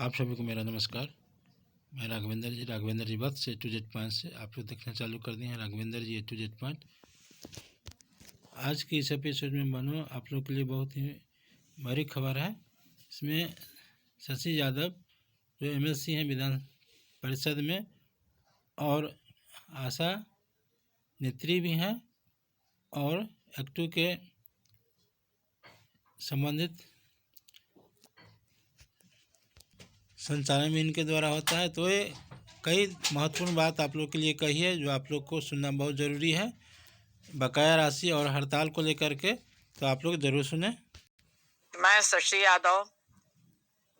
आप सभी को मेरा नमस्कार। मैं राघवेंद्र जी वत्स से A to Z पॉइंट से आप लोग देखना चालू कर दिए हैं। राघवेंद्र जी A to Z पॉइंट। आज के इस एपिसोड में बनो आप लोग के लिए बहुत ही बड़ी खबर है। इसमें शशि यादव जो MLC हैं विधान परिषद में और आशा नेत्री भी हैं और एक्टू के संबंधित संचालन भी इनके द्वारा होता है। तो ये कई महत्वपूर्ण बात आप लोग के लिए कही है जो आप लोग को सुनना बहुत ज़रूरी है, बकाया राशि और हड़ताल को लेकर के। तो आप लोग जरूर सुने। मैं शशि यादव,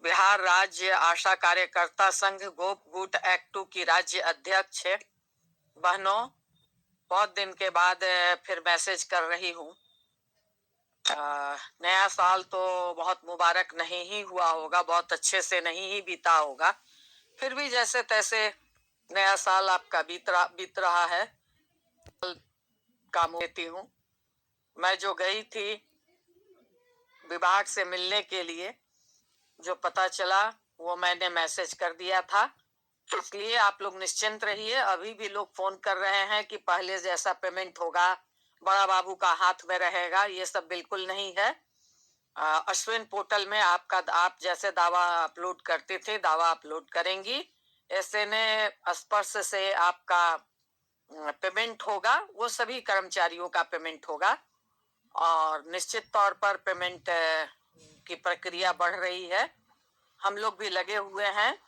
बिहार राज्य आशा कार्यकर्ता संघ गोप गुट एक्ट 2 की राज्य अध्यक्ष है। बहनों, बहुत दिन के बाद फिर मैसेज कर रही हूँ। नया साल तो बहुत मुबारक नहीं ही हुआ होगा, बहुत अच्छे से नहीं ही बीता होगा, फिर भी जैसे तैसे नया साल आपका बीत रहा है। काम लेती हूँ। मैं जो गई थी विभाग से मिलने के लिए, जो पता चला वो मैंने मैसेज कर दिया था, इसलिए आप लोग निश्चिंत रहिए। अभी भी लोग फोन कर रहे हैं कि पहले जैसा पेमेंट होगा, बड़ा बाबू का हाथ में रहेगा, ये सब बिल्कुल नहीं है। अश्विन पोर्टल में आप जैसे दावा अपलोड करते थे, दावा अपलोड करेंगी। ऐसे ने स्पर्श से आपका पेमेंट होगा, वो सभी कर्मचारियों का पेमेंट होगा और निश्चित तौर पर पेमेंट की प्रक्रिया बढ़ रही है। हम लोग भी लगे हुए हैं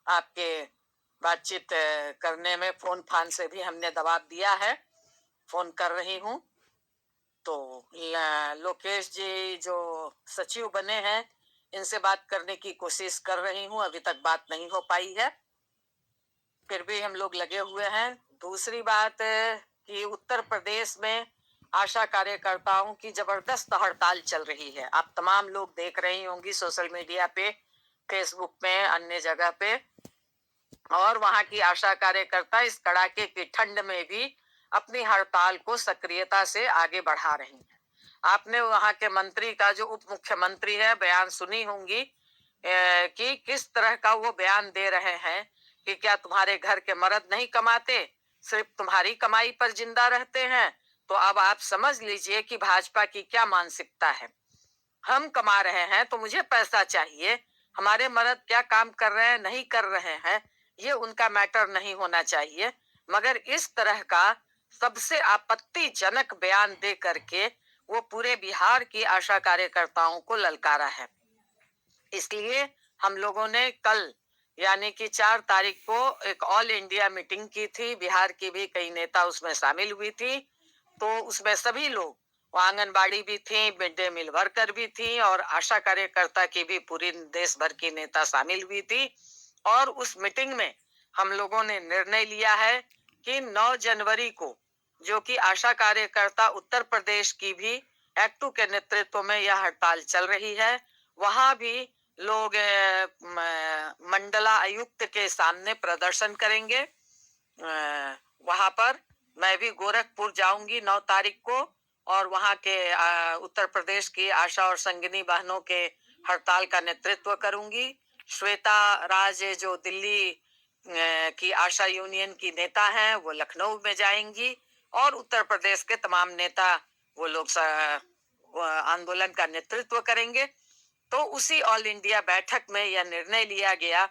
आपके बातचीत करने में। फोन फान से भी हमने दबाव दिया है, फोन कर रही हूँ। तो लोकेश जी जो सचिव बने हैं, इनसे बात करने की कोशिश कर रही हूँ, अभी तक बात नहीं हो पाई है, फिर भी हम लोग लगे हुए हैं। दूसरी बात कि उत्तर प्रदेश में आशा कार्यकर्ताओं की जबरदस्त हड़ताल चल रही है। आप तमाम लोग देख रही होंगी सोशल मीडिया पे, फेसबुक में, अन्य जगह पे। और वहां की आशा कार्यकर्ता इस कड़ाके की ठंड में भी अपनी हड़ताल को सक्रियता से आगे बढ़ा रही हैं। आपने वहां के मंत्री का, जो उप मुख्यमंत्री है, बयान सुनी होंगी कि किस तरह का वो बयान दे रहे हैं कि क्या तुम्हारे घर के मर्द नहीं कमाते, सिर्फ तुम्हारी कमाई पर जिंदा रहते हैं। तो अब आप समझ लीजिए कि भाजपा की क्या मानसिकता है। हम कमा रहे हैं तो मुझे पैसा चाहिए, हमारे मर्द क्या काम कर रहे हैं नहीं कर रहे हैं ये उनका मैटर नहीं होना चाहिए। मगर इस तरह का सबसे आपत्तिजनक बयान दे करके वो पूरे बिहार की आशा कार्यकर्ताओं को ललकारा है। इसलिए हम लोगों ने कल यानी कि 4 तारीख को एक ऑल इंडिया मीटिंग की थी। बिहार की भी कई नेता उसमें शामिल हुई थी। तो उसमें सभी लोग, आंगनबाड़ी भी थी, मिड डे मील वर्कर भी थी और आशा कार्यकर्ता की भी पूरी देश भर की नेता शामिल हुई थी। और उस मीटिंग में हम लोगों ने निर्णय लिया है कि 9 जनवरी को, जो कि आशा कार्यकर्ता उत्तर प्रदेश की भी एक्ट 2 के नेतृत्व में यह हड़ताल चल रही है, वहां भी लोग मंडला आयुक्त के सामने प्रदर्शन करेंगे। वहां पर मैं भी गोरखपुर जाऊंगी 9 तारीख को और वहां के उत्तर प्रदेश की आशा और संगिनी बहनों के हड़ताल का नेतृत्व करूंगी। श्वेता राज जो दिल्ली की आशा यूनियन की नेता हैं, वो लखनऊ में जाएंगी और उत्तर प्रदेश के तमाम नेता वो लोग आंदोलन का नेतृत्व करेंगे। तो उसी ऑल इंडिया बैठक में यह निर्णय लिया गया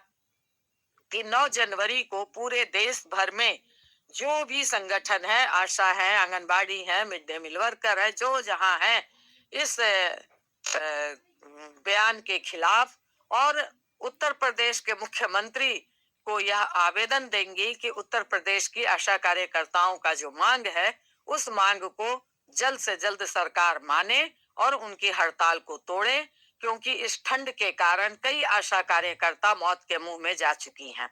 कि 9 जनवरी को पूरे देश भर में जो भी संगठन है, आशा है, आंगनबाड़ी है, मिड डे मील वर्कर है, जो जहां है, इस बयान के खिलाफ और उत्तर प्रदेश के मुख्यमंत्री को यह आवेदन देंगी कि उत्तर प्रदेश की आशा कार्यकर्ताओं का जो मांग है, उस मांग को जल्द से जल्द सरकार माने और उनकी हड़ताल को तोड़े, क्योंकि इस ठंड के कारण कई आशा कार्यकर्ता मौत के मुंह में जा चुकी हैं।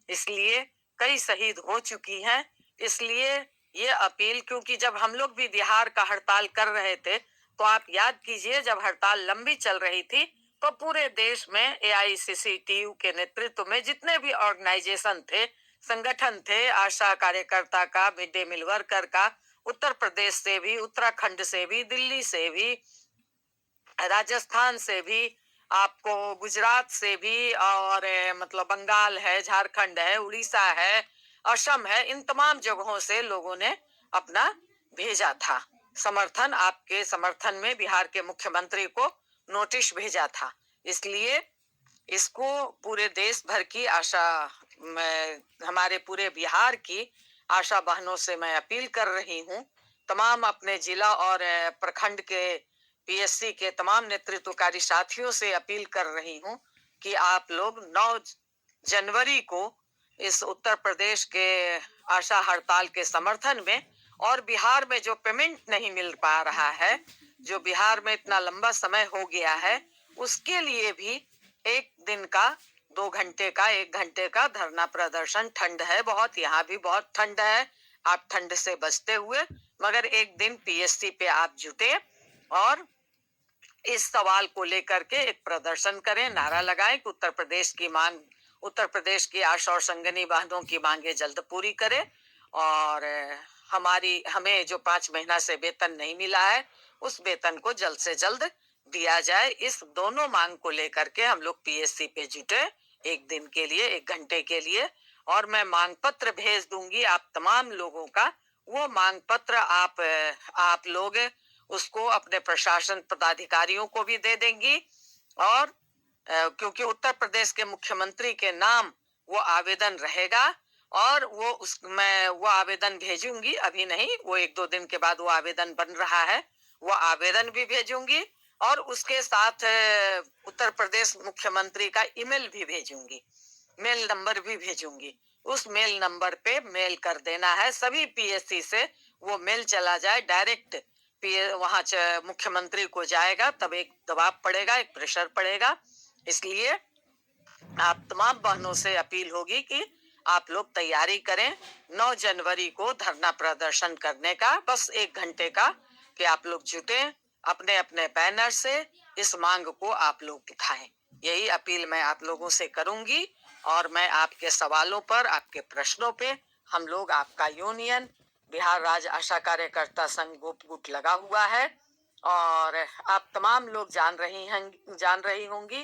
इसलिए कई शहीद हो चुकी हैं। इसलिए ये अपील, क्योंकि जब हम लोग भी बिहार का हड़ताल कर रहे थे, तो आप याद कीजिए, जब हड़ताल लंबी चल रही थी तो पूरे देश में AICCTU के नेतृत्व में जितने भी ऑर्गेनाइजेशन थे, संगठन थे, आशा कार्यकर्ता का, मिड डे मील वर्कर का, उत्तर प्रदेश से भी, उत्तराखंड से भी, दिल्ली से भी, राजस्थान से भी, आपको गुजरात से भी और मतलब बंगाल है, झारखंड है, उड़ीसा है, असम है, इन तमाम जगहों से लोगों ने अपना भेजा था समर्थन। आपके समर्थन में बिहार के मुख्यमंत्री को नोटिस भेजा था। इसलिए इसको पूरे देश भर की आशा, मैं हमारे पूरे बिहार की आशा बहनों से मैं अपील कर रही हूँ, तमाम अपने जिला और प्रखंड के पीएससी के तमाम नेतृत्वकारी साथियों से अपील कर रही हूँ कि आप लोग 9 जनवरी को इस उत्तर प्रदेश के आशा हड़ताल के समर्थन में, और बिहार में जो पेमेंट नहीं मिल पा रहा है, जो बिहार में इतना लंबा समय हो गया है, उसके लिए भी 1 दिन का, 2 घंटे का, 1 घंटे का धरना प्रदर्शन। ठंड है बहुत, यहाँ भी बहुत ठंड है, आप ठंड से बचते हुए मगर 1 दिन पीएससी पे आप जुटे और इस सवाल को लेकर के एक प्रदर्शन करें, नारा लगाएं कि उत्तर प्रदेश की मांग, उत्तर प्रदेश की आशा और संगनी बहनों की मांगे जल्द पूरी करें, और हमें जो 5 महीना से वेतन नहीं मिला है, उस वेतन को जल्द से जल्द दिया जाए। इस दोनों मांग को लेकर के हम लोग पीएससी पे जुटे 1 दिन के लिए, 1 घंटे के लिए, और मैं मांग पत्र भेज दूंगी आप तमाम लोगों का। वो मांग पत्र आप लोग उसको अपने प्रशासन पदाधिकारियों को भी दे देंगी, और क्योंकि उत्तर प्रदेश के मुख्यमंत्री के नाम वो आवेदन रहेगा, और मैं वो आवेदन भेजूंगी, अभी नहीं, वो 1-2 दिन के बाद वो आवेदन बन रहा है, वो आवेदन भी भेजूंगी, और उसके साथ उत्तर प्रदेश मुख्यमंत्री का ईमेल भी भेजूंगी, मेल नंबर भी भेजूंगी। उस मेल नंबर पे मेल कर देना है सभी पीएससी से, वो मेल चला जाए डायरेक्ट वहां मुख्यमंत्री को जाएगा, तब एक दबाव पड़ेगा, एक प्रेशर पड़ेगा। इसलिए आप तमाम बहनों से अपील होगी कि आप लोग तैयारी करें 9 जनवरी को धरना प्रदर्शन करने का, बस 1 घंटे का, कि आप लोग जुटे, अपने अपने बैनर से इस मांग को आप लोग दिखाएं। यही अपील मैं आप लोगों से करूंगी, और मैं आपके सवालों पर, आपके प्रश्नों पे, हम लोग आपका यूनियन बिहार राज्य आशा कार्यकर्ता संघ गोपगुट लगा हुआ है, और आप तमाम लोग जान रही होंगी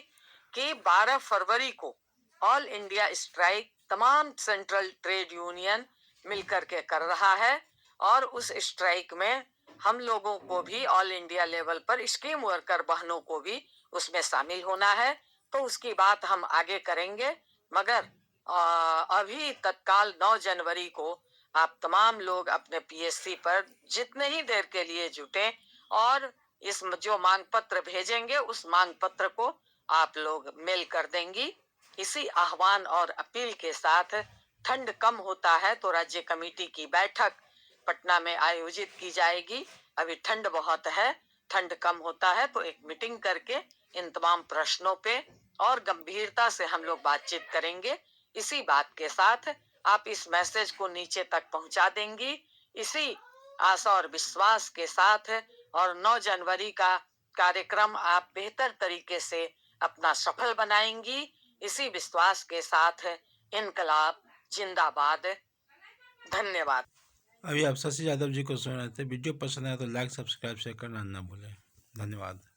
कि 12 फरवरी को ऑल इंडिया स्ट्राइक तमाम सेंट्रल ट्रेड यूनियन मिलकर के कर रहा है, और उस स्ट्राइक में हम लोगों को भी ऑल इंडिया लेवल पर स्कीम वर्कर बहनों को भी उसमें शामिल होना है। तो उसकी बात हम आगे करेंगे, मगर अभी तत्काल 9 जनवरी को आप तमाम लोग अपने पीएससी पर जितने ही देर के लिए जुटे, और इस जो मांग पत्र भेजेंगे उस मांग पत्र को आप लोग मेल कर देंगी। इसी आह्वान और अपील के साथ, ठंड कम होता है तो राज्य कमेटी की बैठक पटना में आयोजित की जाएगी। अभी ठंड बहुत है, ठंड कम होता है तो एक मीटिंग करके इन तमाम प्रश्नों पे और गंभीरता से हम लोग बातचीत करेंगे। इसी बात के साथ आप इस मैसेज को नीचे तक पहुंचा देंगी, इसी आशा और विश्वास के साथ, और 9 जनवरी का कार्यक्रम आप बेहतर तरीके से अपना सफल बनाएंगी। इसी विश्वास के साथ इनकलाब जिंदाबाद। धन्यवाद। अभी आप शशि यादव जी को सुन रहे थे। वीडियो पसंद आया तो लाइक, सब्सक्राइब, शेयर करना ना भूलें। धन्यवाद।